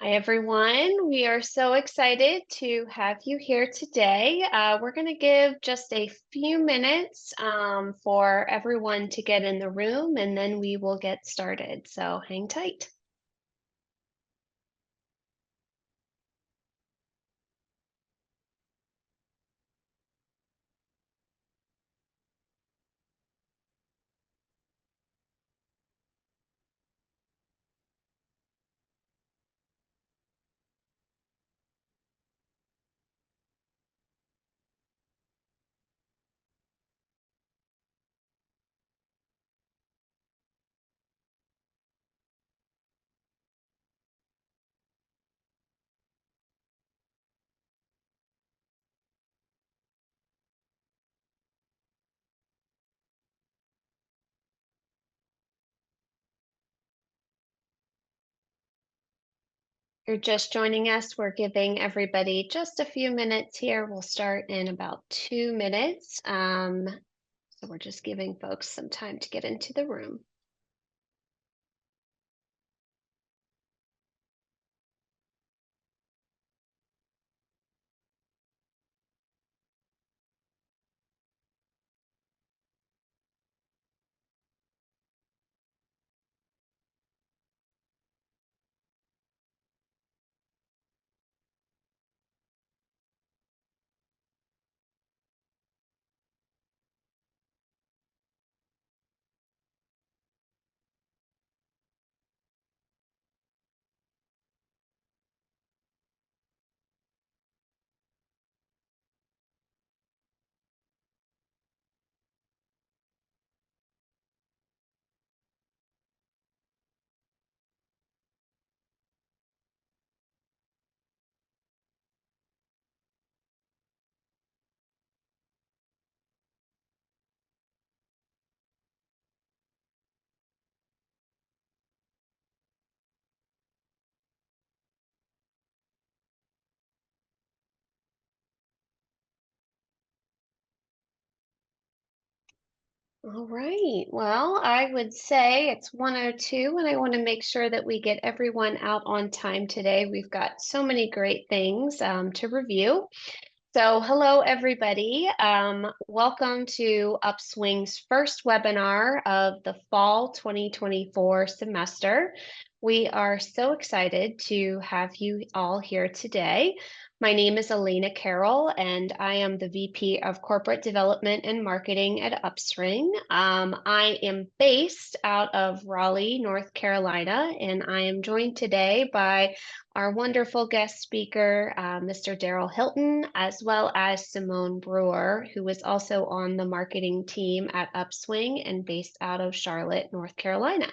Hi, everyone. We are so excited to have you here today. We're going to give just a few minutes for everyone to get in the room, and then we will get started. So hang tight. You're just joining us. We're giving everybody just a few minutes here. We'll start in about 2 minutes. So we're just giving folks some time to get into the room. All right. Well, I would say it's 1:02, and I want to make sure that we get everyone out on time today. We've got so many great things to review. So, hello, everybody. Welcome to Upswing's first webinar of the fall 2024 semester. We are so excited to have you all here today. My name is Elena Carroll, and I am the VP of Corporate Development and Marketing at Upswing. I am based out of Raleigh, North Carolina, and I am joined today by our wonderful guest speaker, Mr. Darryl Hylton, as well as Simone Brewer, who is also on the marketing team at Upswing and based out of Charlotte, North Carolina.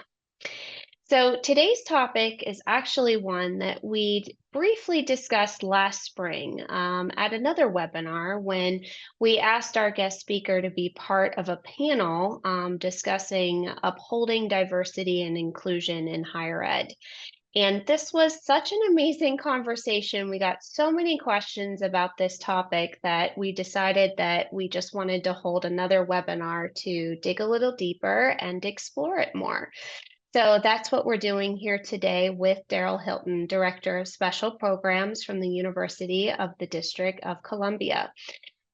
So today's topic is actually one that we briefly discussed last spring at another webinar when we asked our guest speaker to be part of a panel discussing upholding diversity and inclusion in higher ed. And this was such an amazing conversation. We got so many questions about this topic that we decided that we just wanted to hold another webinar to dig a little deeper and explore it more. So that's what we're doing here today with Darryl Hylton, Director of Special Programs from the University of the District of Columbia.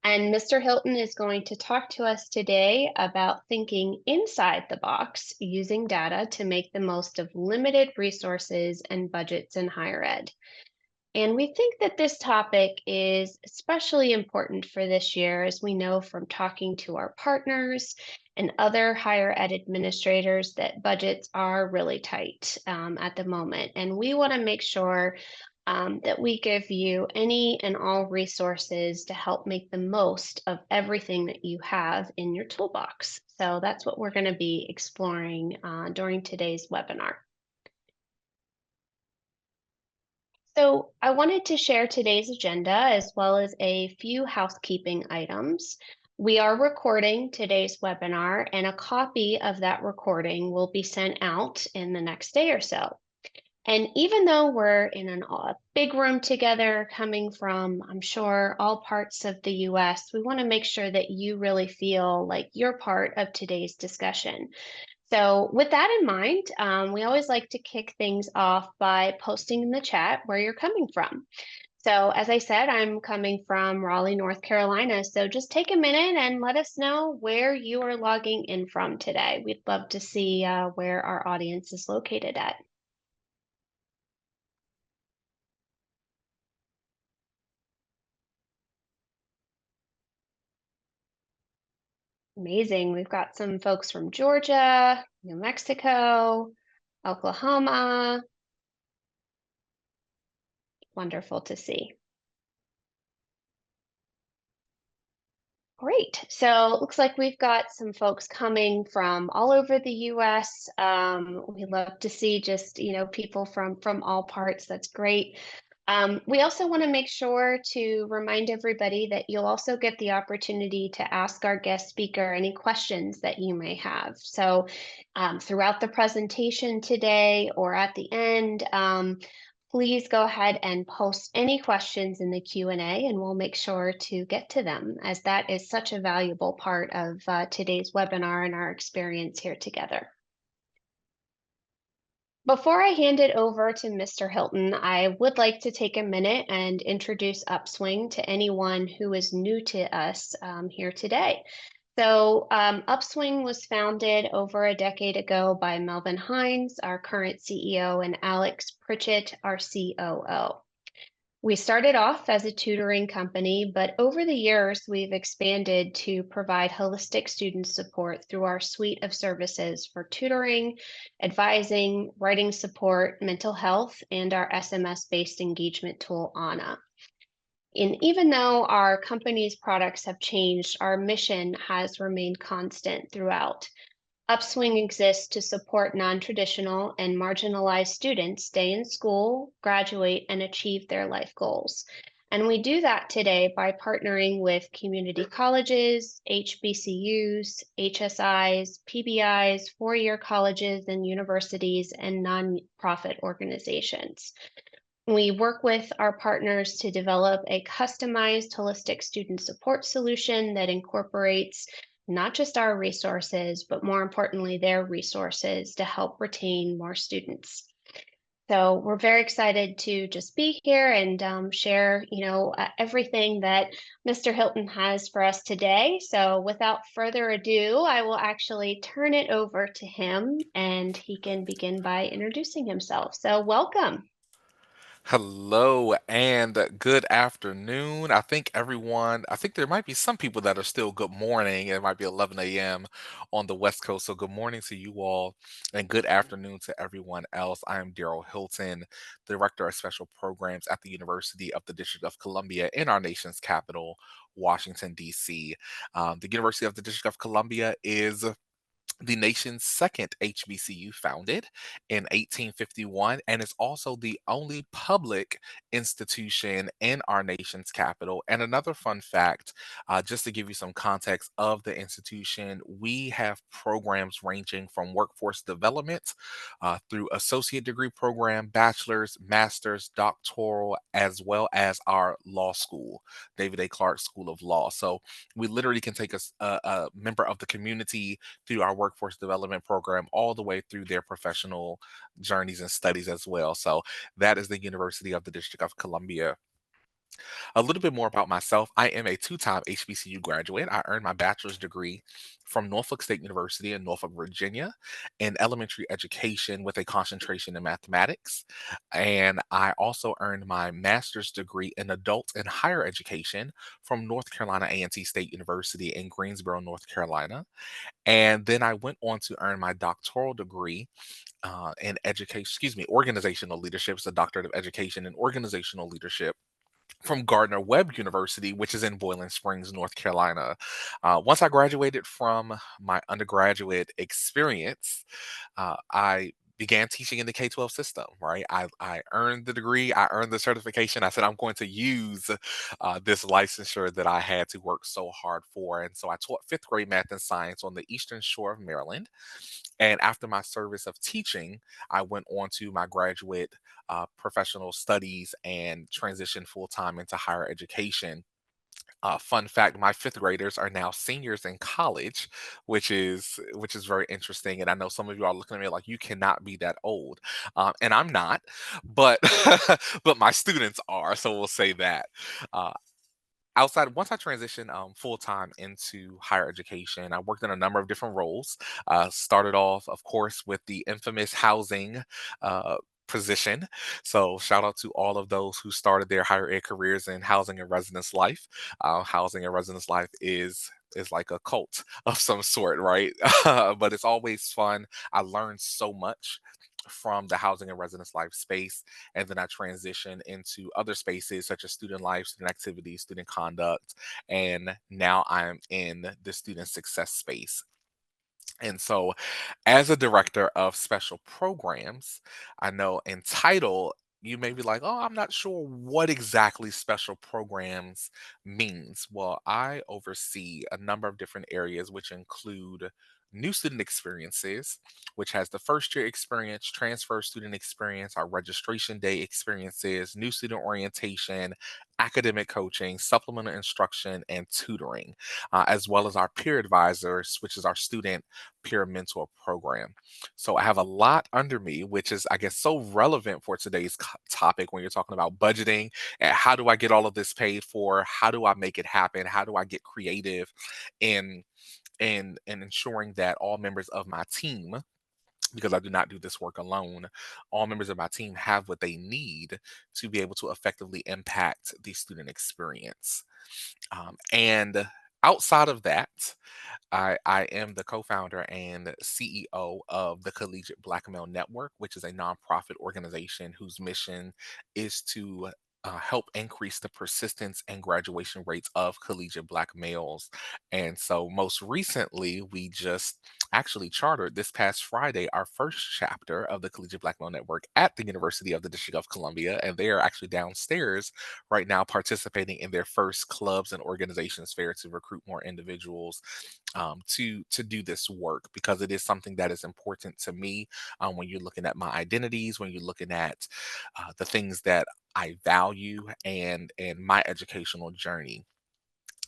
And Mr. Hylton is going to talk to us today about thinking inside the box using data to make the most of limited resources and budgets in higher ed. And we think that this topic is especially important for this year, as we know from talking to our partners and other higher ed administrators that budgets are really tight at the moment. And we want to make sure that we give you any and all resources to help make the most of everything that you have in your toolbox. So that's what we're going to be exploring during today's webinar. So I wanted to share today's agenda as well as a few housekeeping items. We are recording today's webinar, and a copy of that recording will be sent out in the next day or so. And even though we're in a big room together, coming from, I'm sure, all parts of the US, we want to make sure that you really feel like you're part of today's discussion. So, with that in mind, we always like to kick things off by posting in the chat where you're coming from. So, as I said, I'm coming from Raleigh, North Carolina. So, just take a minute and let us know where you are logging in from today. We'd love to see where our audience is located at. Amazing. We've got some folks from Georgia, New Mexico, Oklahoma. Wonderful to see. Great. So it looks like we've got some folks coming from all over the US. We love to see just, people from all parts. That's great. We also want to make sure to remind everybody that you'll also get the opportunity to ask our guest speaker any questions that you may have. So throughout the presentation today or at the end, please go ahead and post any questions in the Q&A and we'll make sure to get to them as that is such a valuable part of today's webinar and our experience here together. Before I hand it over to Mr. Hilton, I would like to take a minute and introduce Upswing to anyone who is new to us here today. So, Upswing was founded over a decade ago by Melvin Hines, our current CEO, and Alex Pritchett, our COO. We started off as a tutoring company, but over the years, we've expanded to provide holistic student support through our suite of services for tutoring, advising, writing support, mental health, and our SMS-based engagement tool, Anna. And even though our company's products have changed, our mission has remained constant throughout. Upswing exists to support non-traditional and marginalized students stay in school, graduate, and achieve their life goals. And we do that today by partnering with community colleges, HBCUs, HSIs, PBIs, four-year colleges and universities, and nonprofit organizations. We work with our partners to develop a customized holistic student support solution that incorporates not just our resources, but more importantly, their resources to help retain more students. So we're very excited to just be here and share, everything that Mr. Hilton has for us today. So without further ado, I will actually turn it over to him and he can begin by introducing himself. So welcome. Hello and good afternoon. I think there might be some people that are still good morning. It might be 11 a.m. on the West Coast. So, good morning to you all and good afternoon to everyone else. I am Darryl Hylton, Director of Special Programs at the University of the District of Columbia in our nation's capital, Washington, D.C. The University of the District of Columbia is the nation's second HBCU, founded in 1851, and is also the only public institution in our nation's capital. And another fun fact, just to give you some context of the institution, we have programs ranging from workforce development through associate degree program, bachelor's, master's, doctoral, as well as our law school, David A. Clark School of Law. So we literally can take a member of the community through our workforce development program all the way through their professional journeys and studies as well. So that is the University of the District of Columbia. A little bit more about myself. I am a two-time HBCU graduate. I earned my bachelor's degree from Norfolk State University in Norfolk, Virginia, in elementary education with a concentration in mathematics. And I also earned my master's degree in adult and higher education from North Carolina A&T State University in Greensboro, North Carolina. And then I went on to earn my doctoral degree in education, organizational leadership. It's a doctorate of education in organizational leadership from Gardner Webb University, which is in Boiling Springs, North Carolina. Once I graduated from my undergraduate experience, I began teaching in the K-12 system, right? I earned the degree, I earned the certification. I said, I'm going to use this licensure that I had to work so hard for. And so I taught fifth grade math and science on the Eastern Shore of Maryland. And after my service of teaching, I went on to my graduate professional studies and transitioned full time into higher education. Fun fact: my fifth graders are now seniors in college, which is very interesting. And I know some of you are looking at me like you cannot be that old, and I'm not, but but my students are. So we'll say that. Uh, Outside once I transitioned full time into higher education, I worked in a number of different roles. Started off, of course, with the infamous housing uh, position. So shout out to all of those who started their higher ed careers in housing and residence life. Housing and residence life is like a cult of some sort, right? But it's always fun. I learned so much from the housing and residence life space, and then I transitioned into other spaces such as student life, student activities, student conduct, and now I'm in the student success space. And so, as a director of special programs, I know in title, you may be like, oh, I'm not sure what exactly special programs means. Well, I oversee a number of different areas, which include new student experiences, which has the first year experience, transfer student experience, our registration day experiences, new student orientation, academic coaching, supplemental instruction, and tutoring, as well as our peer advisors, which is our student peer mentor program. So I have a lot under me, which is, I guess, so relevant for today's topic when you're talking about budgeting and how do I get all of this paid for? How do I make it happen? How do I get creative in in ensuring that all members of my team, because I do not do this work alone, all members of my team have what they need to be able to effectively impact the student experience. And outside of that, I am the co-founder and CEO of the Collegiate Black Male Network, which is a nonprofit organization whose mission is to help increase the persistence and graduation rates of collegiate Black males. And so, most recently, we just actually chartered this past Friday our first chapter of the Collegiate Black Male Network at the University of the District of Columbia. And they are actually downstairs right now participating in their first clubs and organizations fair to recruit more individuals to do this work, because it is something that is important to me. When you're looking at my identities, when you're looking at the things that I value, and my educational journey.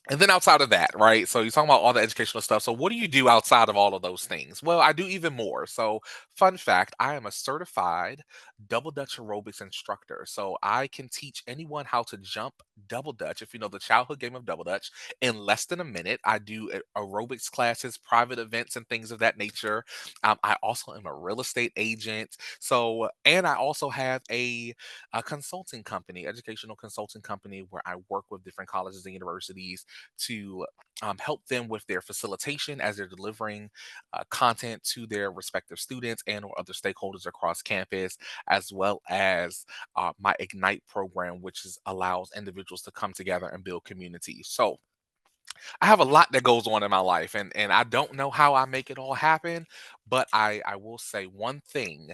And then outside of that, right? So you're talking about all the educational stuff. So what do you do outside of all of those things? Well, I do even more. So fun fact, I am a certified double Dutch aerobics instructor. So I can teach anyone how to jump double Dutch, if you know the childhood game of double Dutch, in less than a minute. I do aerobics classes, private events, and things of that nature. I also am a real estate agent. So, and I also have a consulting company, educational consulting company, where I work with different colleges and universities to help them with their facilitation as they're delivering content to their respective students and or other stakeholders across campus, as well as my Ignite program, which allows individuals to come together and build community. So I have a lot that goes on in my life, and I don't know how I make it all happen, but I will say one thing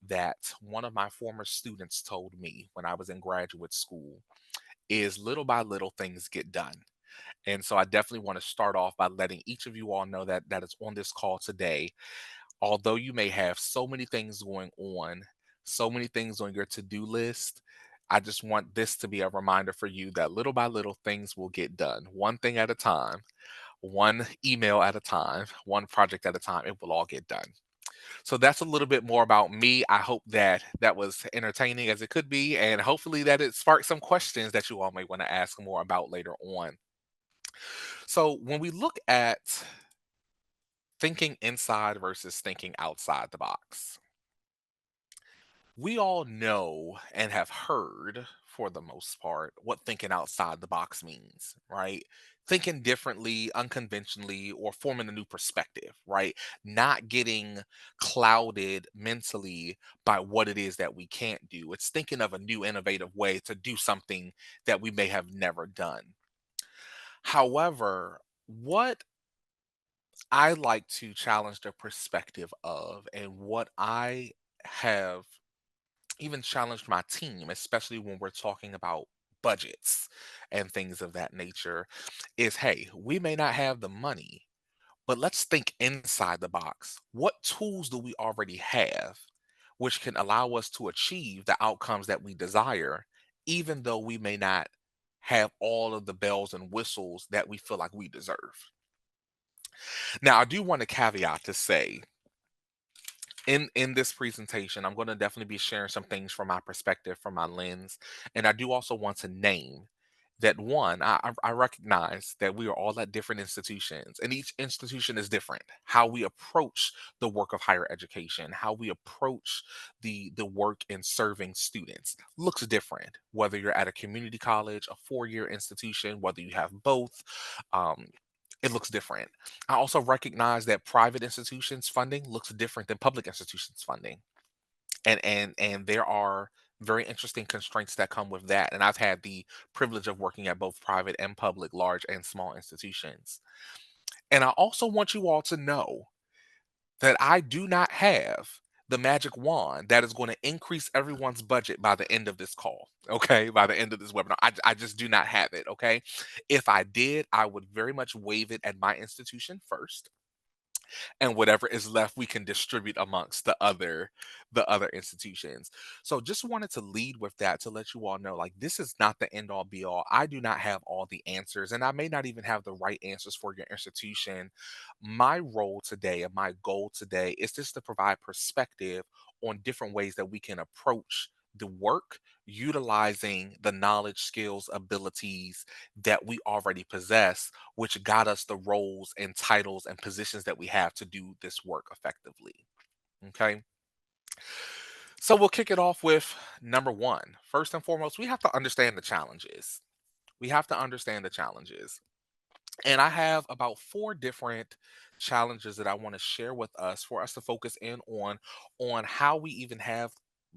that one of my former students told me when I was in graduate school is little by little things get done. And so I definitely want to start off by letting each of you all know that is on this call today. Although you may have so many things going on, so many things on your to-do list, I just want this to be a reminder for you that little by little things will get done. One thing at a time, one email at a time, one project at a time, it will all get done. So that's a little bit more about me. I hope that that was entertaining as it could be, and hopefully that it sparked some questions that you all may want to ask more about later on. So when we look at thinking inside versus thinking outside the box, we all know and have heard, for the most part, what thinking outside the box means, right? Thinking differently, unconventionally, or forming a new perspective, right? Not getting clouded mentally by what it is that we can't do. It's thinking of a new, innovative way to do something that we may have never done. However, what I like to challenge the perspective of, and what I have even challenged my team, especially when we're talking about budgets and things of that nature, is hey, we may not have the money, but let's think inside the box. What tools do we already have which can allow us to achieve the outcomes that we desire, even though we may not have all of the bells and whistles that we feel like we deserve. Now, I do want to caveat to say in this presentation, I'm going to definitely be sharing some things from my perspective, from my lens, and I do also want to name that one, I recognize that we are all at different institutions, and each institution is different. How we approach the work of higher education, how we approach the work in serving students looks different. Whether you're at a community college, a 4-year institution, whether you have both, um, it looks different. I also recognize that private institutions funding looks different than public institutions funding. And there are very interesting constraints that come with that. And I've had the privilege of working at both private and public, large and small institutions. And I also want you all to know that I do not have the magic wand that is going to increase everyone's budget by the end of this call. Okay. By the end of this webinar, I just do not have it. Okay. If I did, I would very much waive it at my institution first, and whatever is left we can distribute amongst the other institutions. So just wanted to lead with that to let you all know, like, this is not the end all be all. I do not have all the answers, and I may not even have the right answers for your institution. My role today and my goal today is just to provide perspective on different ways that we can approach the work, utilizing the knowledge, skills, abilities that we already possess, which got us the roles and titles and positions that we have to do this work effectively. Okay. So we'll kick it off with number one. First and foremost, we have to understand the challenges. We have to understand the challenges. And I have about four different challenges that I want to share with us for us to focus in on how we even have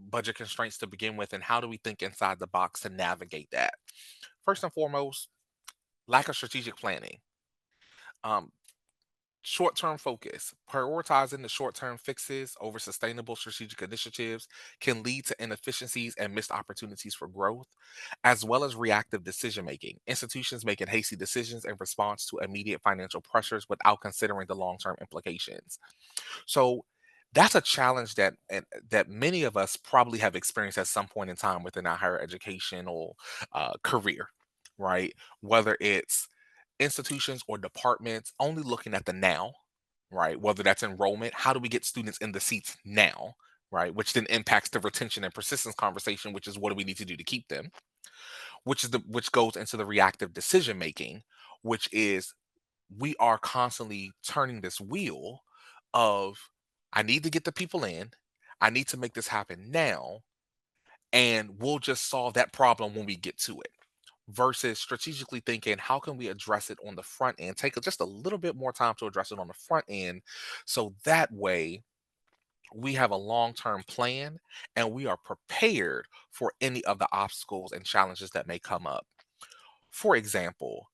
budget constraints to begin with, and how do we think inside the box to navigate that. First and foremost, lack of strategic planning. Um, Short-term focus. Prioritizing the short-term fixes over sustainable strategic initiatives can lead to inefficiencies and missed opportunities for growth, as well as reactive decision making. Institutions making hasty decisions in response to immediate financial pressures without considering the long-term implications. So that's a challenge that many of us probably have experienced at some point in time within our higher educational career, right? Whether it's institutions or departments only looking at the now, right? Whether that's enrollment, how do we get students in the seats now, right? Which then impacts the retention and persistence conversation, which is what do we need to do to keep them, which goes into the reactive decision making, which is we are constantly turning this wheel of I need to get the people in, I need to make this happen now, and we'll just solve that problem when we get to it. Versus strategically thinking, how can we address it on the front end? Take just a little bit more time to address it on the front end. So that way we have a long term plan and we are prepared for any of the obstacles and challenges that may come up. For example,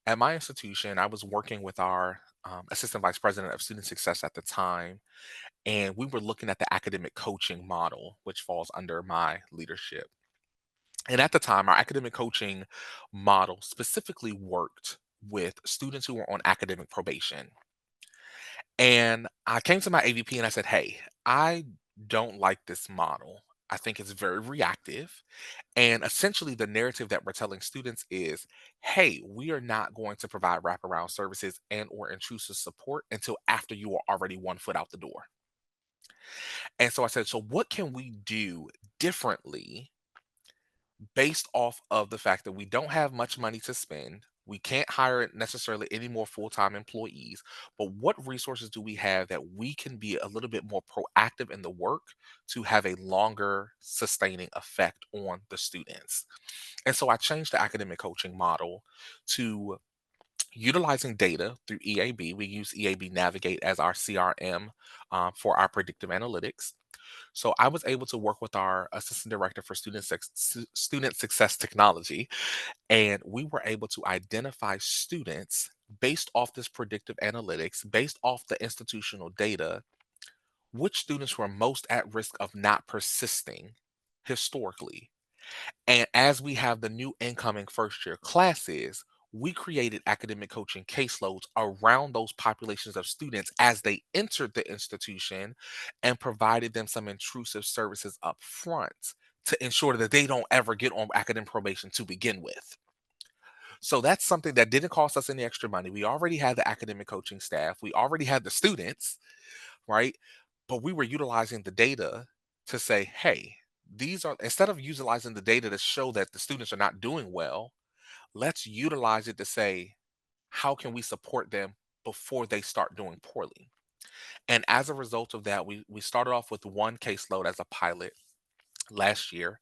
at my institution, I was working with our assistant vice president of student success at the time, and we were looking at the academic coaching model, which falls under my leadership. And at the time, our academic coaching model specifically worked with students who were on academic probation. And I came to my AVP and I said, hey, I don't like this model. I think it's very reactive. And essentially, the narrative that we're telling students is, hey, we are not going to provide wraparound services and or intrusive support until after you are already 1 foot out the door. And so I said, so what can we do differently based off of the fact that we don't have much money to spend? We can't hire necessarily any more full-time employees, but what resources do we have that we can be a little bit more proactive in the work to have a longer sustaining effect on the students? And so I changed the academic coaching model to utilizing data through EAB. We use EAB Navigate as our CRM for our predictive analytics. So I was able to work with our assistant director for student success technology, and we were able to identify students based off this predictive analytics, based off the institutional data, which students were most at risk of not persisting historically. And as we have the new incoming first year classes, we created academic coaching caseloads around those populations of students as they entered the institution and provided them some intrusive services up front to ensure that they don't ever get on academic probation to begin with. So that's something that didn't cost us any extra money. We already had the academic coaching staff, we already had the students, right? But we were utilizing the data to say, hey, these are, instead of utilizing the data to show that the students are not doing well, let's utilize it to say, how can we support them before they start doing poorly? And as a result of that, we started off with one caseload as a pilot last year.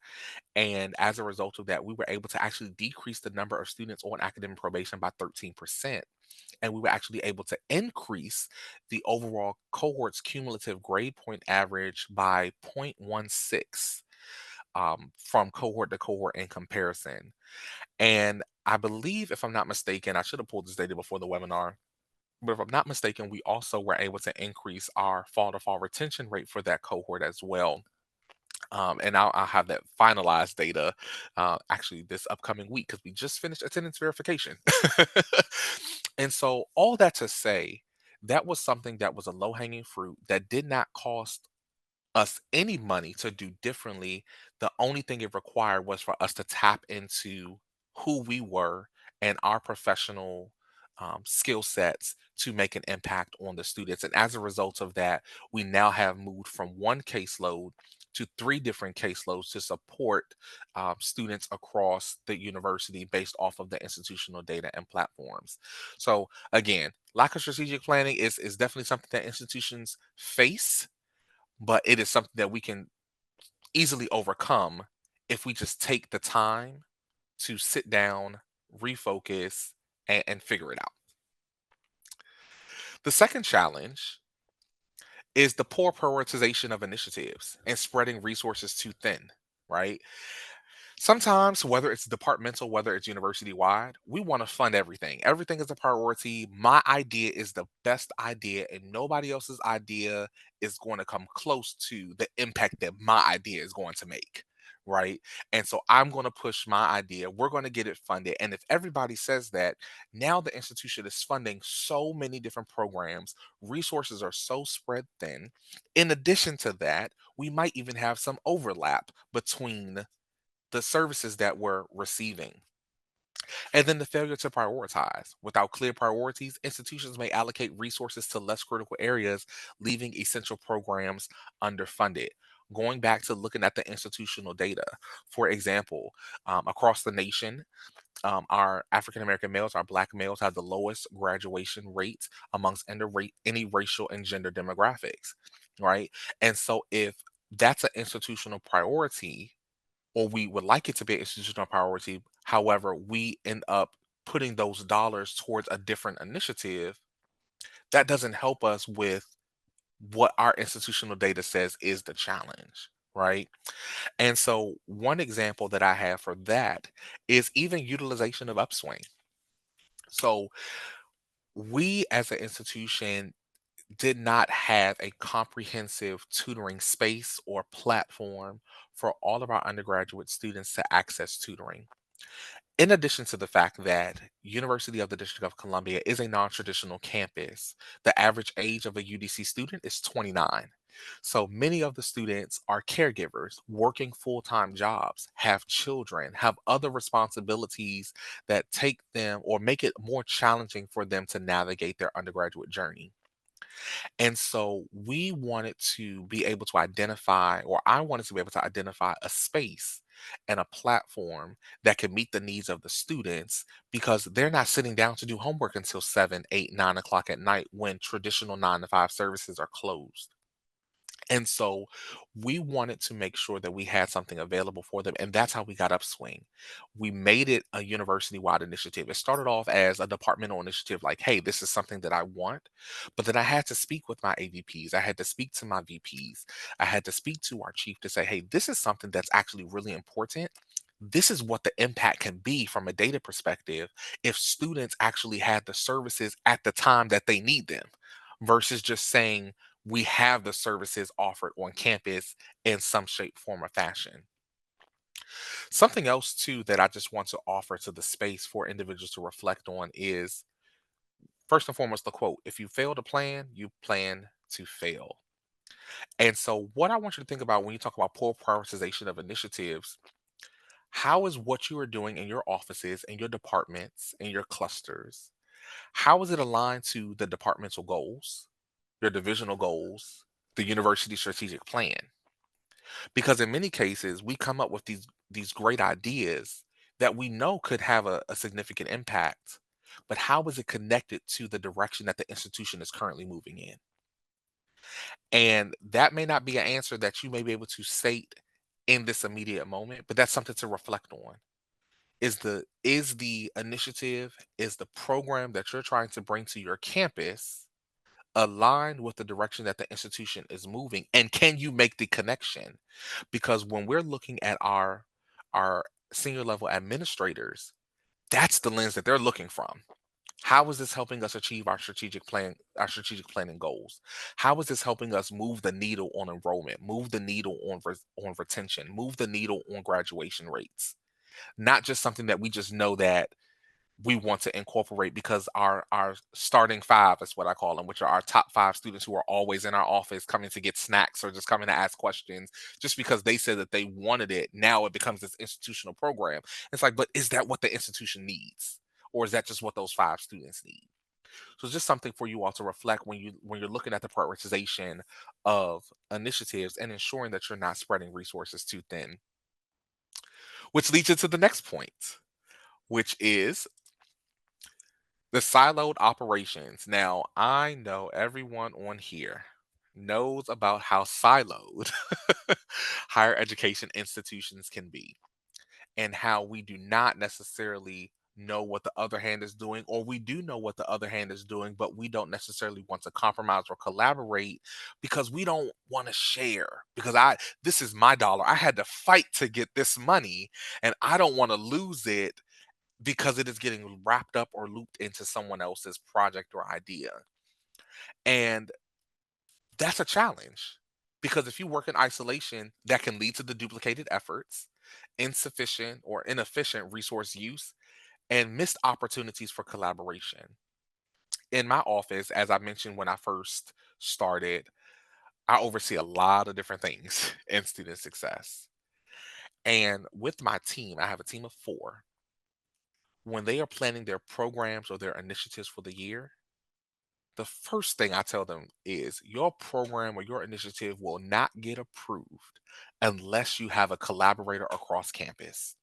And as a result of that, we were able to actually decrease the number of students on academic probation by 13%. And we were actually able to increase the overall cohort's cumulative grade point average by 0.16 from cohort to cohort in comparison. And I believe, if I'm not mistaken, I should have pulled this data before the webinar. But if I'm not mistaken, we also were able to increase our fall to fall retention rate for that cohort as well. And I'll have that finalized data actually this upcoming week because we just finished attendance verification. And so, all that to say, that was something that was a low hanging fruit that did not cost us any money to do differently. The only thing it required was for us to tap into who we were and our professional skill sets to make an impact on the students. And as a result of that, we now have moved from one caseload to three different caseloads to support students across the university based off of the institutional data and platforms. So again, lack of strategic planning is definitely something that institutions face, but it is something that we can easily overcome if we just take the time to sit down, refocus, and figure it out. The second challenge is the poor prioritization of initiatives and spreading resources too thin, right? Sometimes, whether it's departmental, whether it's university wide, we want to fund everything. Everything is a priority. My idea is the best idea, and nobody else's idea is going to come close to the impact that my idea is going to make. Right. And so I'm going to push my idea. We're going to get it funded. And if everybody says that, now the institution is funding so many different programs, resources are so spread thin. In addition to that, we might even have some overlap between the services that we're receiving. And then the failure to prioritize. Without clear priorities, institutions may allocate resources to less critical areas, leaving essential programs underfunded. Going back to looking at the institutional data, for example, across the nation, our African American males, our Black males, have the lowest graduation rates amongst any racial and gender demographics, right? And so, if that's an institutional priority, or we would like it to be an institutional priority. However, we end up putting those dollars towards a different initiative. That doesn't help us with what our institutional data says is the challenge, right? And so, one example that I have for that is even utilization of Upswing. So, we as an institution did not have a comprehensive tutoring space or platform for all of our undergraduate students to access tutoring. In addition to the fact that University of the District of Columbia is a non-traditional campus, the average age of a UDC student is 29. So many of the students are caregivers, working full-time jobs, have children, have other responsibilities that take them or make it more challenging for them to navigate their undergraduate journey. And so we wanted to be able to identify, or I wanted to be able to identify a space and a platform that can meet the needs of the students because they're not sitting down to do homework until 7, 8, 9 o'clock at night when traditional 9 to 5 services are closed. And so we wanted to make sure that we had something available for them. And that's how we got Upswing. We made it a university wide initiative. It started off as a departmental initiative, like, hey, this is something that I want. But then I had to speak with my AVPs. I had to speak to my VPs. I had to speak to our chief to say, hey, this is something that's actually really important. This is what the impact can be from a data perspective if students actually had the services at the time that they need them versus just saying, we have the services offered on campus in some shape, form, or fashion. Something else, too, that I just want to offer to the space for individuals to reflect on is first and foremost the quote: if you fail to plan, you plan to fail. And so, what I want you to think about when you talk about poor prioritization of initiatives, How is what you are doing in your offices, in your departments, in your clusters, how is it aligned to the departmental goals, your divisional goals, the university strategic plan? Because in many cases, we come up with these great ideas that we know could have a significant impact, but how is it connected to the direction that the institution is currently moving in? And that may not be an answer that you may be able to state in this immediate moment, but that's something to reflect on. Is the initiative, is the program that you're trying to bring to your campus aligned with the direction that the institution is moving? And can you make the connection? Because when we're looking at our senior level administrators, that's the lens that they're looking from. How is this helping us achieve our strategic planning goals? How is this helping us move the needle on enrollment, move the needle on on retention, move the needle on graduation rates? Not just something that we just know that we want to incorporate because our starting five is what I call them, which are our top five students who are always in our office coming to get snacks or just coming to ask questions just because they said that they wanted it. Now it becomes this institutional program. It's like, but is that what the institution needs? Or is that just what those five students need? So it's just something for you all to reflect when you're looking at the prioritization of initiatives and ensuring that you're not spreading resources too thin. Which leads you to the next point, which is the siloed operations. Now, I know everyone on here knows about how siloed higher education institutions can be and how we do not necessarily know what the other hand is doing, or we do know what the other hand is doing, but we don't necessarily want to compromise or collaborate because we don't want to share. Because this is my dollar. I had to fight to get this money and I don't want to lose it because it is getting wrapped up or looped into someone else's project or idea. And that's a challenge because if you work in isolation, that can lead to the duplicated efforts, insufficient or inefficient resource use, and missed opportunities for collaboration. In my office, as I mentioned when I first started, I oversee a lot of different things in student success. And with my team, I have a team of four. When they are planning their programs or their initiatives for the year, the first thing I tell them is your program or your initiative will not get approved unless you have a collaborator across campus.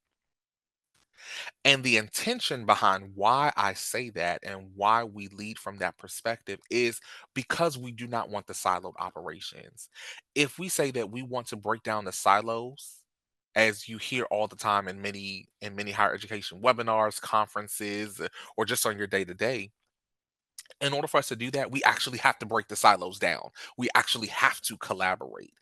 And the intention behind why I say that and why we lead from that perspective is because we do not want the siloed operations. If we say that we want to break down the silos, as you hear all the time in many higher education webinars, conferences, or just on your day to day, in order for us to do that, we actually have to break the silos down. We actually have to collaborate.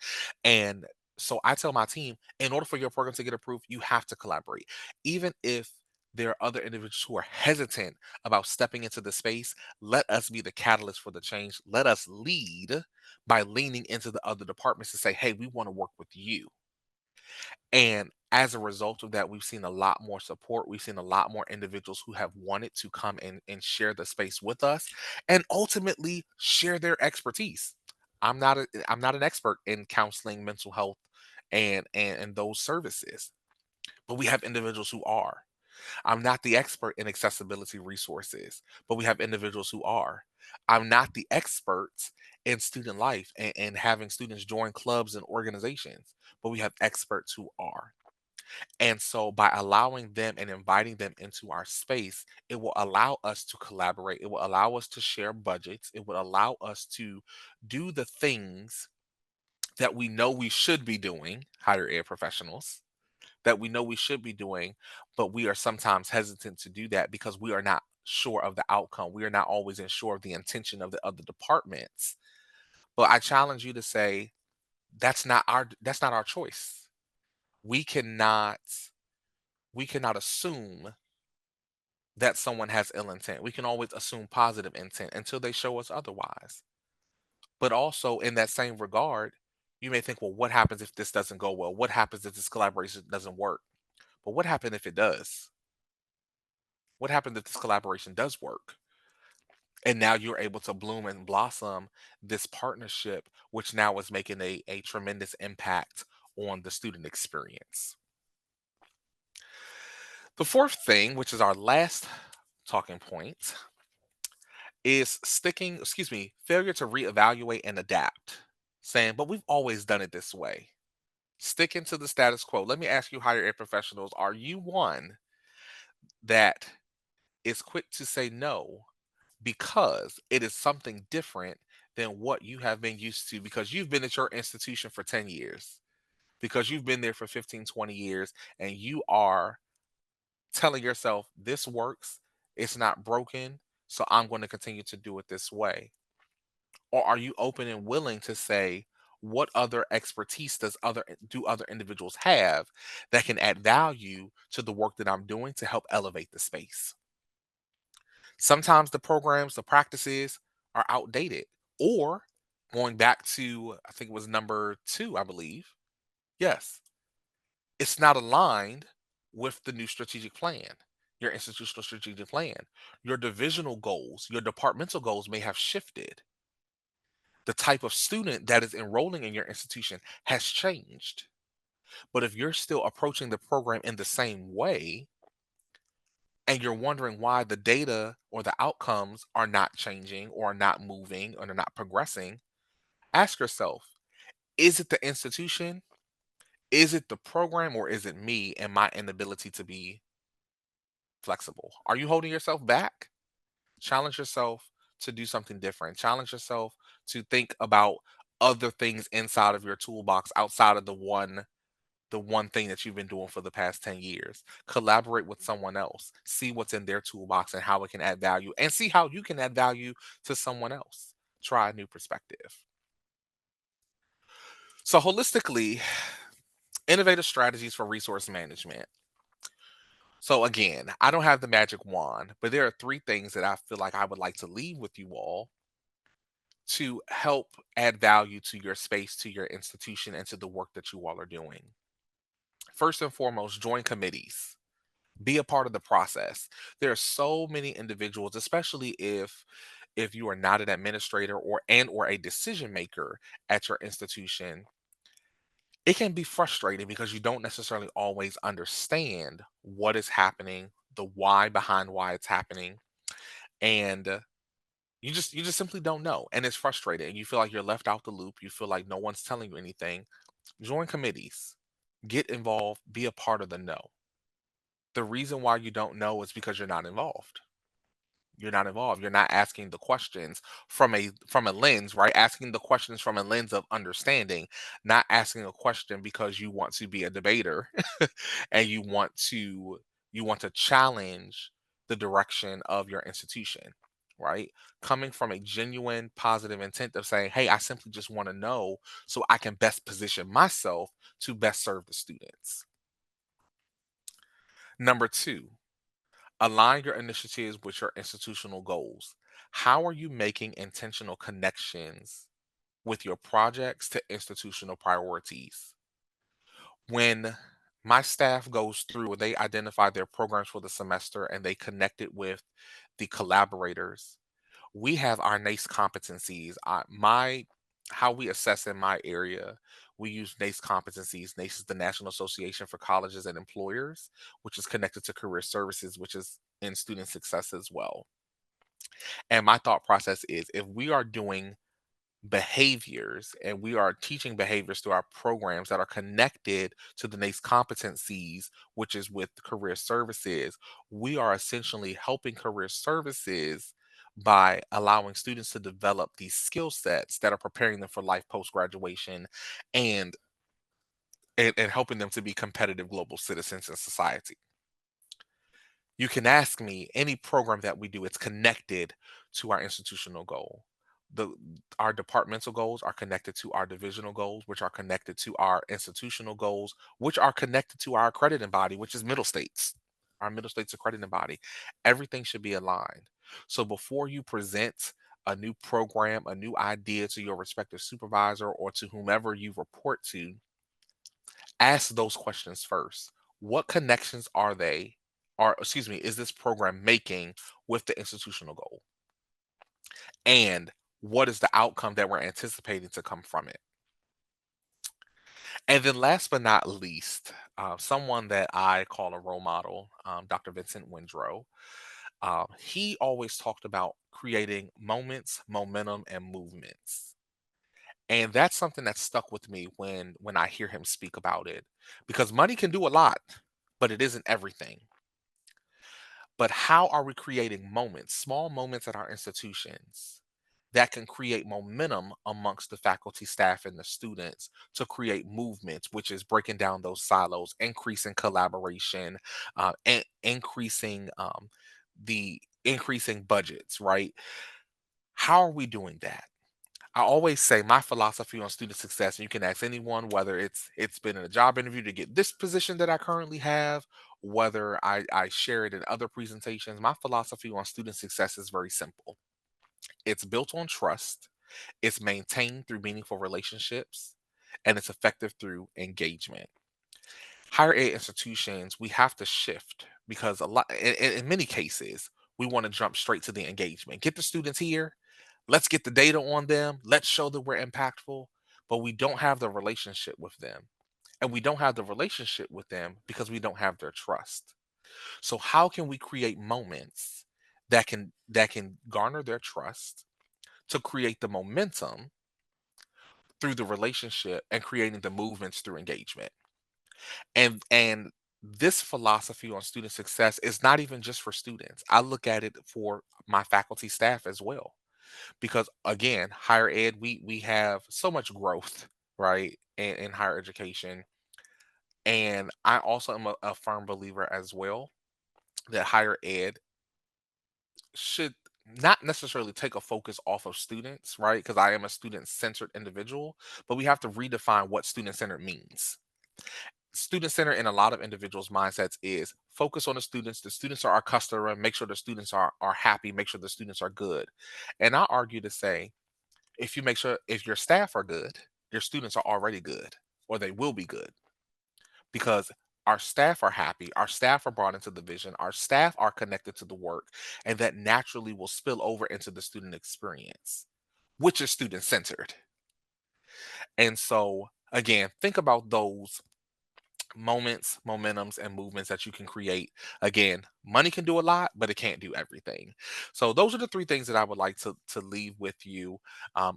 And so I tell my team, in order for your program to get approved, you have to collaborate. Even if there are other individuals who are hesitant about stepping into the space, let us be the catalyst for the change. Let us lead by leaning into the other departments to say, hey, we want to work with you. And as a result of that, we've seen a lot more support. We've seen a lot more individuals who have wanted to come in and share the space with us and ultimately share their expertise. I'm not an expert in counseling, mental health, and those services, but we have individuals who are. I'm not the expert in accessibility resources, but we have individuals who are. I'm not the expert in student life and having students join clubs and organizations, but we have experts who are. And so by allowing them and inviting them into our space, it will allow us to collaborate. It will allow us to share budgets. It will allow us to do the things that we know we should be doing, higher ed professionals, that we know we should be doing, but we are sometimes hesitant to do that because we are not sure of the outcome. We are not always sure of the intention of the other departments. But I challenge you to say that's not our choice. We cannot we cannot assume that someone has ill intent. We can always assume positive intent until they show us otherwise. But also, in that same regard, you may think, well, what happens if this doesn't go well? What happens if this collaboration doesn't work? But what happens if it does? What happens if this collaboration does work? And now you're able to bloom and blossom this partnership, which now is making a tremendous impact on the student experience. The fourth thing, which is our last talking point, is failure to reevaluate and adapt. Saying, but we've always done it this way. Sticking to the status quo. Let me ask you, higher ed professionals, are you one that is quick to say no because it is something different than what you have been used to because you've been at your institution for 10 years, because you've been there for 15, 20 years, and you are telling yourself, this works, it's not broken, so I'm going to continue to do it this way? Or are you open and willing to say, what other expertise do other individuals have that can add value to the work that I'm doing to help elevate the space? Sometimes the programs, the practices are outdated. Or going back to, I think it was number two, I believe. Yes, it's not aligned with the new strategic plan, your institutional strategic plan. Your divisional goals, your departmental goals may have shifted. The type of student that is enrolling in your institution has changed. But if you're still approaching the program in the same way, and you're wondering why the data or the outcomes are not changing or are not moving or they're not progressing, ask yourself, is it the institution? Is it the program, or is it me and my inability to be flexible? Are you holding yourself back? Challenge yourself to do something different. Challenge yourself to think about other things inside of your toolbox outside of the one thing that you've been doing for the past 10 years. Collaborate with someone else. See what's in their toolbox and how it can add value, and see how you can add value to someone else. Try a new perspective. So, holistically, innovative strategies for resource management. So, again, I don't have the magic wand, but there are three things that I feel like I would like to leave with you all to help add value to your space, to your institution, and to the work that you all are doing. First and foremost, join committees. Be a part of the process. There are so many individuals, especially if you are not an administrator or a decision maker at your institution. It can be frustrating because you don't necessarily always understand what is happening, the why behind why it's happening, and you just simply don't know, and it's frustrating, and you feel like you're left out the loop. You feel like no one's telling you anything. Join committees, get involved, be a part of the know. The reason why you don't know is because you're not involved. You're not involved. You're not asking the questions from a lens, right? Asking the questions from a lens of understanding, not asking a question because you want to be a debater and you want to challenge the direction of your institution, right? Coming from a genuine positive intent of saying, "Hey, I simply just want to know so I can best position myself to best serve the students." Number 2, align your initiatives with your institutional goals. How are you making intentional connections with your projects to institutional priorities? When my staff goes through and they identify their programs for the semester and they connect it with the collaborators, we have our NACE competencies. My How we assess in my area, we use NACE competencies. NACE is the National Association for Colleges and Employers, which is connected to career services, which is in student success as well. And my thought process is, if we are doing behaviors and we are teaching behaviors through our programs that are connected to the NACE competencies, which is with career services, we are essentially helping career services by allowing students to develop these skill sets that are preparing them for life post graduation, and, and helping them to be competitive global citizens in society. You can ask me, any program that we do, it's connected to our institutional goal. The Our departmental goals are connected to our divisional goals, which are connected to our institutional goals, which are connected to our accrediting body, which is middle states, our middle states accrediting body. Everything should be aligned. So before you present a new program, a new idea to your respective supervisor or to whomever you report to, ask those questions first. What connections are they, or excuse me, is this program making with the institutional goal? And what is the outcome that we're anticipating to come from it? And then last but not least, someone that I call a role model, Dr. Vincent Windrow. He always talked about creating moments, momentum, and movements. And that's something that stuck with me when I hear him speak about it. Because money can do a lot, but it isn't everything. But how are we creating moments, small moments at our institutions that can create momentum amongst the faculty, staff, and the students to create movements, which is breaking down those silos, increasing collaboration, and the increasing budgets, right? How are we doing that? I always say my philosophy on student success, and you can ask anyone whether it's been in a job interview to get this position that I currently have, whether I share it in other presentations. My philosophy on student success is very simple. It's built on trust, it's maintained through meaningful relationships, and it's effective through engagement. Higher ed institutions, we have to shift because a lot in many cases, we want to jump straight to the engagement. Get the students here, let's get the data on them, let's show that we're impactful, but we don't have the relationship with them. And we don't have the relationship with them because we don't have their trust. So how can we create moments that can garner their trust to create the momentum through the relationship and creating the movements through engagement? And this philosophy on student success is not even just for students. I look at it for my faculty staff as well. Because again, higher ed, we have so much growth, right, in higher education. And I also am a firm believer as well that higher ed should not necessarily take a focus off of students, right? Because I am a student centered individual, but we have to redefine what student centered means. Student center in a lot of individuals' mindsets is focus on the students. The students are our customer. Make sure the students are happy. Make sure the students are good. And I argue to say, if your staff are good, your students are already good, or they will be good because our staff are happy, our staff are brought into the vision, our staff are connected to the work, and that naturally will spill over into the student experience, which is student centered. And so, again, think about those moments, momentums, and movements that you can create. Again, money can do a lot, but it can't do everything. So those are the three things that I would like to leave with you.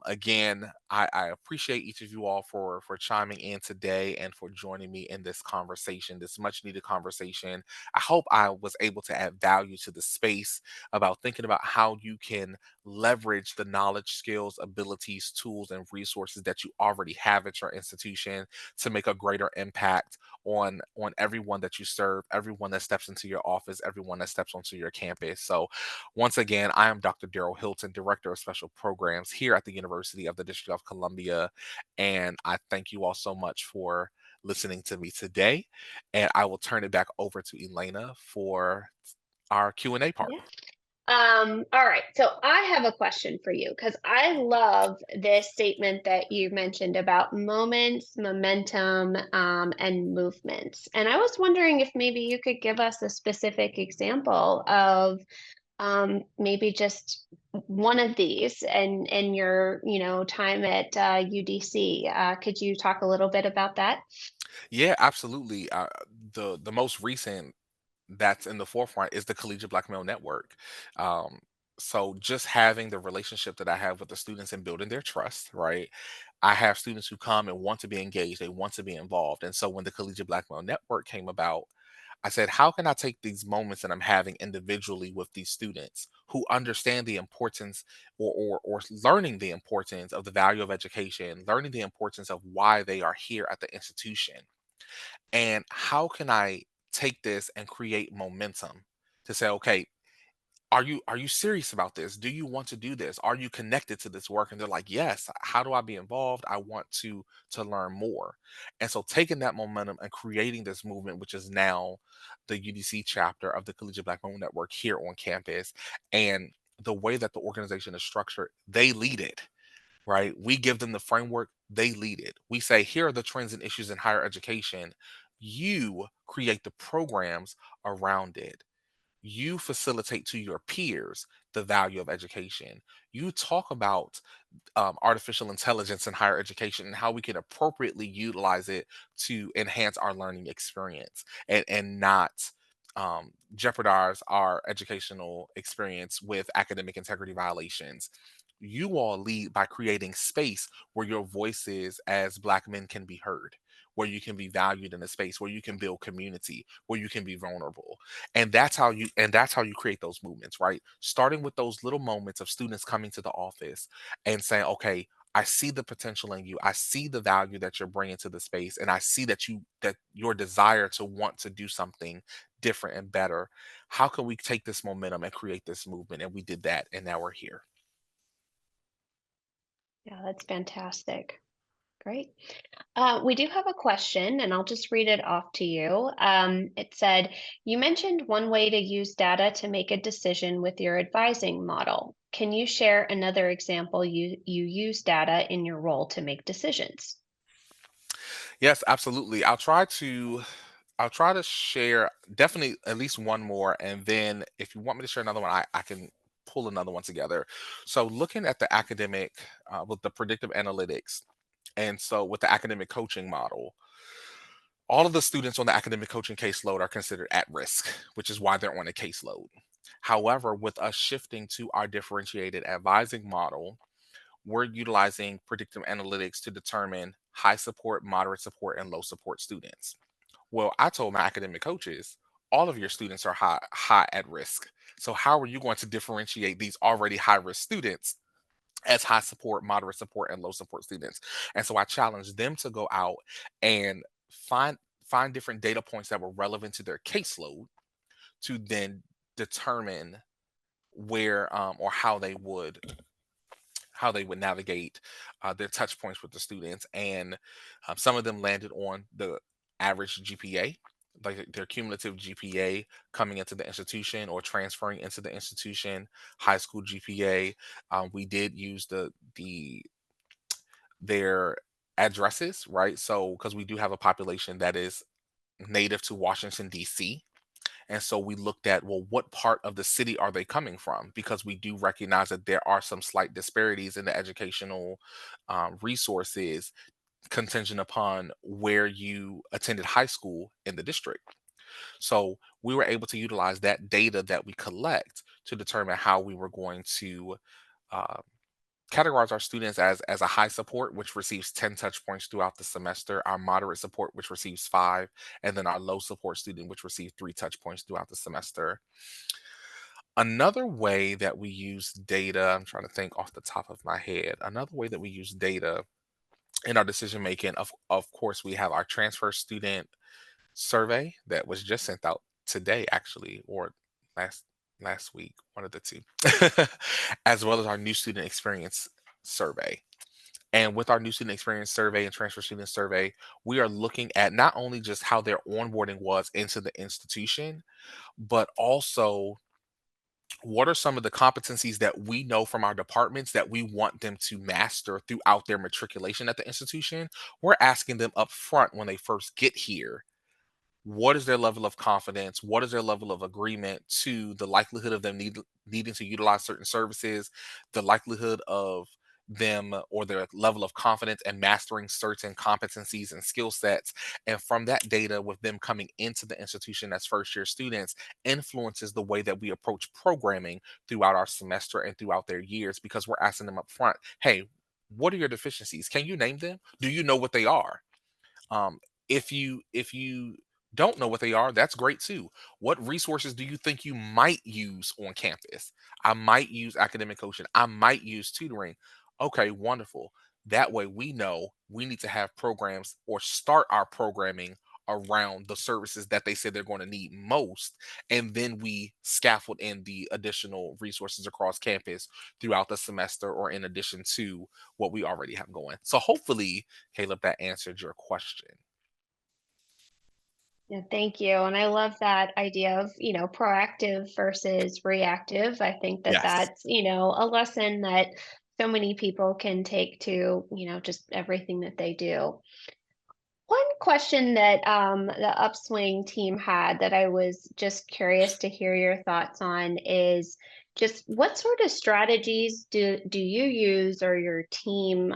Again, I appreciate each of you all for chiming in today and for joining me in this conversation, this much needed conversation. I hope I was able to add value to the space about thinking about how you can leverage the knowledge, skills, abilities, tools, and resources that you already have at your institution to make a greater impact on everyone that you serve, everyone that steps into your office, everyone that steps onto your campus. So once again, I am Dr. Darryl Hylton, Director of Special Programs here at the University of the District of Columbia. And I thank you all so much for listening to me today. And I will turn it back over to Elena for our Q&A part. Yeah. All right. So I have a question for you because I love this statement that you mentioned about moments, momentum, and movements. And I was wondering if maybe you could give us a specific example of maybe just one of these and in your, time at UDC. Could you talk a little bit about that? Yeah, absolutely. The most recent that's in the forefront is the Collegiate Black Male Network. Um, so just having the relationship that I have with the students and building their trust, right? I have students who come and want to be engaged, they want to be involved. And so when the Collegiate Black Male Network came about, I said, how can I take these moments that I'm having individually with these students who understand the importance or learning the importance of the value of education, learning the importance of why they are here at the institution, and how can I take this and create momentum to say, okay, are you serious about this? Do you want to do this? Are you connected to this work? And they're like, yes. How do I be involved? I want to learn more. And so taking that momentum and creating this movement, which is now the UDC chapter of the Collegiate Black Women Network here on campus, and the way that the organization is structured, they lead it, right? We give them the framework, they lead it. We say, here are the trends and issues in higher education. You create the programs around it. You facilitate to your peers. the value of education. You talk about artificial intelligence in higher education and how we can appropriately utilize it to enhance our learning experience and not jeopardize our educational experience with academic integrity violations. You all lead by creating space where your voices as Black men can be heard, where you can be valued in a space where you can build community, where you can be vulnerable. And that's how you create those movements, right? Starting with those little moments of students coming to the office and saying, okay, I see the potential in you. I see the value that you're bringing to the space, and I see that your desire to want to do something different and better. How can we take this momentum and create this movement? And we did that, and now we're here. Yeah, that's fantastic. Great. We do have a question, and I'll just read it off to you. It said, you mentioned one way to use data to make a decision with your advising model. Can you share another example you use data in your role to make decisions? Yes, absolutely. I'll try to share definitely at least one more, and then if you want me to share another one, I can pull another one together. So looking at the academic with the predictive analytics, and so with the academic coaching model, all of the students on the academic coaching caseload are considered at risk, which is why they're on a caseload. However, with us shifting to our differentiated advising model, we're utilizing predictive analytics to determine high support, moderate support, and low support students. Well, I told my academic coaches, all of your students are high at risk. So how are you going to differentiate these already high risk students as high support, moderate support, and low support students? And so I challenged them to go out and find different data points that were relevant to their caseload to then determine where or how they would navigate their touch points with the students. And some of them landed on the average GPA, like their cumulative GPA coming into the institution or transferring into the institution, high school GPA. We did use their addresses, right? So because we do have a population that is native to Washington D.C., and so we looked at, well, what part of the city are they coming from? Because we do recognize that there are some slight disparities in the educational resources contingent upon where you attended high school in the district. So we were able to utilize that data that we collect to determine how we were going to uh, categorize our students as a high support, which receives 10 touch points throughout the semester, our moderate support, which receives 5, and then our low support student, which receives 3 touch points throughout the semester. Another way that we use data, I'm trying to think off the top of my head, another way that we use data in our decision making, of course, we have our transfer student survey that was just sent out today, actually, or last last week, one of the two, as well as our new student experience survey. And with our new student experience survey and transfer student survey, we are looking at not only just how their onboarding was into the institution, but also what are some of the competencies that we know from our departments that we want them to master throughout their matriculation at the institution. We're asking them up front when they first get here, what is their level of confidence? What is their level of agreement to the likelihood of them needing to utilize certain services, the likelihood of them or their level of confidence and mastering certain competencies and skill sets. And from that data, with them coming into the institution as first year students, influences the way that we approach programming throughout our semester and throughout their years, because we're asking them up front, hey, what are your deficiencies? Can you name them? Do you know what they are? Um, if you don't know what they are, that's great too. What resources do you think you might use on campus? I might use academic coaching. I might use tutoring. Okay, wonderful. That way we know we need to have programs or start our programming around the services that they say they're going to need most. And then we scaffold in the additional resources across campus throughout the semester or in addition to what we already have going. So hopefully, Caleb, that answered your question. Yeah, thank you. And I love that idea of, proactive versus reactive. I think that Yes. that's, a lesson that so many people can take to, just everything that they do. One question that the Upswing team had that I was just curious to hear your thoughts on is, just what sort of strategies do you use or your team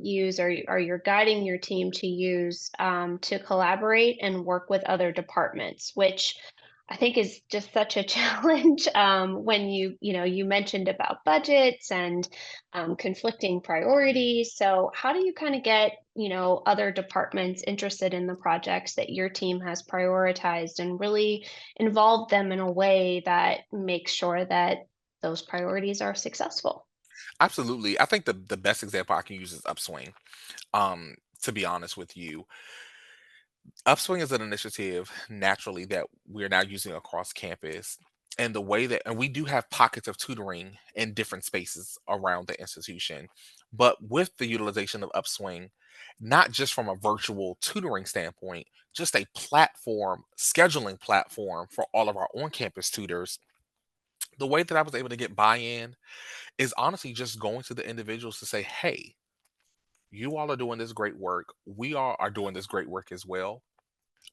use or you're guiding your team to use to collaborate and work with other departments, which I think is just such a challenge when you mentioned about budgets and conflicting priorities. So how do you kind of get other departments interested in the projects that your team has prioritized and really involve them in a way that makes sure that those priorities are successful? Absolutely. I think the best example I can use is Upswing. To be honest with you, Upswing is an initiative naturally that we're now using across campus. And the way that, and we do have pockets of tutoring in different spaces around the institution. But with the utilization of Upswing, not just from a virtual tutoring standpoint, just a platform, scheduling platform for all of our on campus tutors, the way that I was able to get buy in is honestly just going to the individuals to say, hey, you all are doing this great work. We all are doing this great work as well.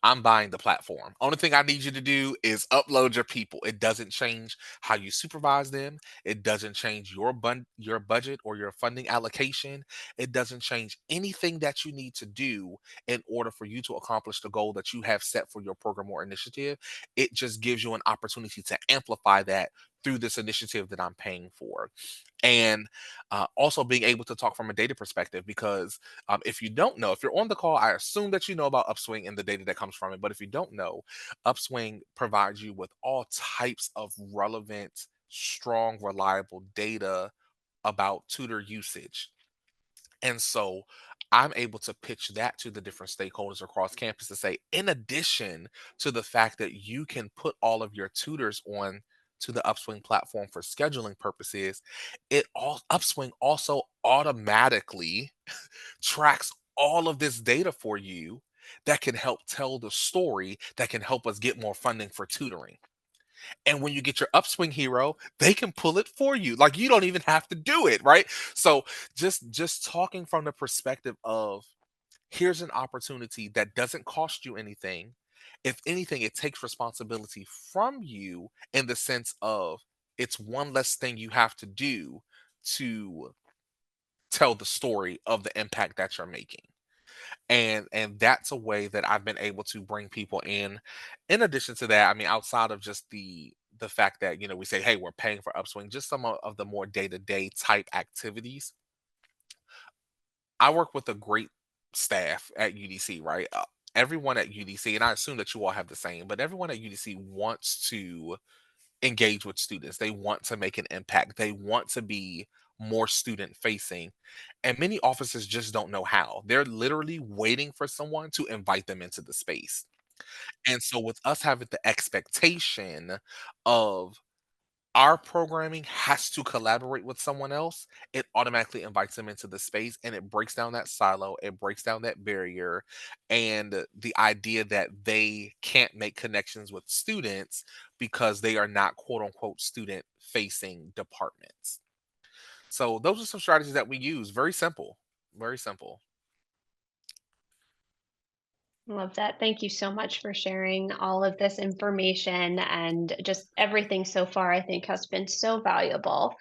I'm buying the platform. Only thing I need you to do is upload your people. It doesn't change how you supervise them. It doesn't change your budget or your funding allocation. It doesn't change anything that you need to do in order for you to accomplish the goal that you have set for your program or initiative. It just gives you an opportunity to amplify that through this initiative that I'm paying for. And also being able to talk from a data perspective, because if you don't know, if you're on the call, I assume that you know about Upswing and the data that comes from it. But if you don't know, Upswing provides you with all types of relevant, strong, reliable data about tutor usage. And so I'm able to pitch that to the different stakeholders across campus to say, in addition to the fact that you can put all of your tutors on to the Upswing platform for scheduling purposes, it all Upswing also automatically tracks all of this data for you that can help tell the story that can help us get more funding for tutoring. And when you get your Upswing hero, they can pull it for you. Like you don't even have to do it, right? So just talking from the perspective of here's an opportunity that doesn't cost you anything. If anything, it takes responsibility from you in the sense of it's one less thing you have to do to tell the story of the impact that you're making. And that's a way that I've been able to bring people in addition to that, I mean, outside of just the fact that we say, hey, we're paying for Upswing, just some of the more day-to-day type activities. I work with a great staff at UDC, right? Everyone at UDC, and I assume that you all have the same, but everyone at UDC wants to engage with students. They want to make an impact. They want to be more student facing. And many offices just don't know how. They're literally waiting for someone to invite them into the space. And so with us having the expectation of our programming has to collaborate with someone else, it automatically invites them into the space and it breaks down that silo, it breaks down that barrier, and the idea that they can't make connections with students because they are not quote unquote student facing departments. So those are some strategies that we use. Very simple. Very simple. Love that. Thank you so much for sharing all of this information and just everything so far, I think has been so valuable.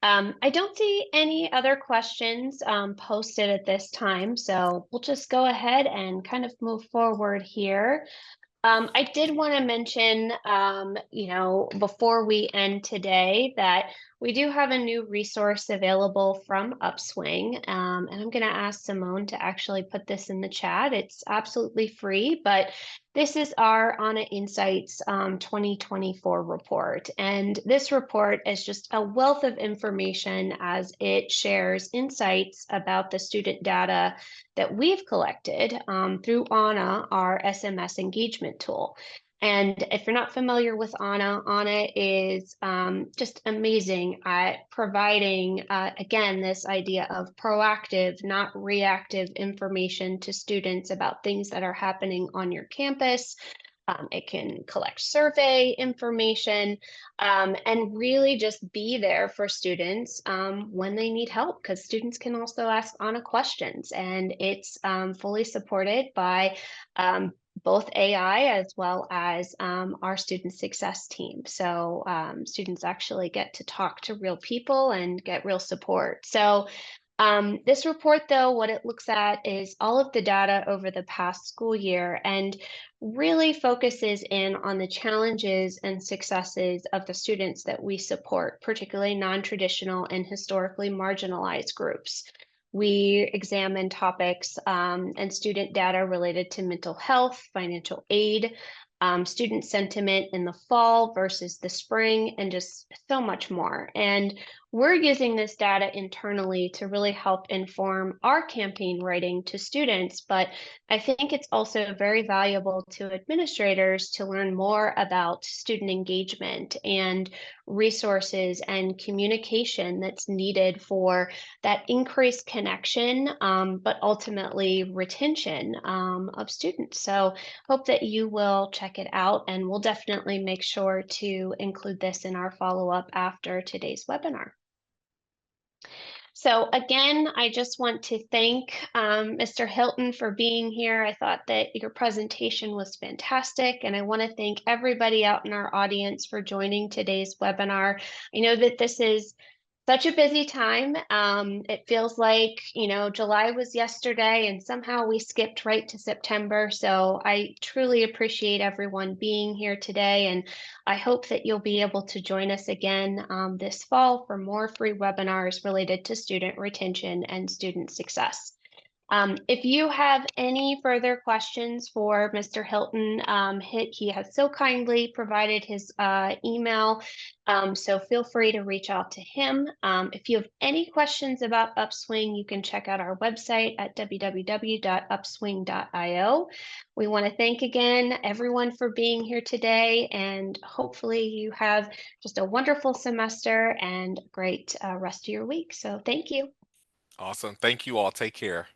I don't see any other questions posted at this time, so we'll just go ahead and kind of move forward here. I did want to mention, before we end today, that we do have a new resource available from Upswing. And I'm going to ask Simone to actually put this in the chat. It's absolutely free, but this is our Anna Insights 2024 report. And this report is just a wealth of information as it shares insights about the student data that we've collected through Anna, our SMS engagement tool. And if you're not familiar with Anna, Anna is just amazing at providing, again, this idea of proactive, not reactive information to students about things that are happening on your campus. It can collect survey information and really just be there for students when they need help, because students can also ask Anna questions, and it's fully supported by both AI as well as our student success team. So students actually get to talk to real people and get real support. So this report, though, what it looks at is all of the data over the past school year and really focuses in on the challenges and successes of the students that we support, particularly non-traditional and historically marginalized groups. We examine topics and student data related to mental health, financial aid, student sentiment in the fall versus the spring, and just so much more. And we're using this data internally to really help inform our campaign writing to students, but I think it's also very valuable to administrators to learn more about student engagement and resources and communication that's needed for that increased connection, but ultimately retention of students. So hope that you will check it out, and we'll definitely make sure to include this in our follow-up after today's webinar. So again, I just want to thank Mr. Hilton for being here. I thought that your presentation was fantastic, and I want to thank everybody out in our audience for joining today's webinar. I know that this is such a busy time. It feels like, July was yesterday and somehow we skipped right to September. So I truly appreciate everyone being here today. And I hope that you'll be able to join us again this fall for more free webinars related to student retention and student success. If you have any further questions for Mr. Hilton, he has so kindly provided his email, so feel free to reach out to him. If you have any questions about Upswing, you can check out our website at www.upswing.io. We want to thank again everyone for being here today, and hopefully you have just a wonderful semester and a great rest of your week. So thank you. Awesome. Thank you all. Take care.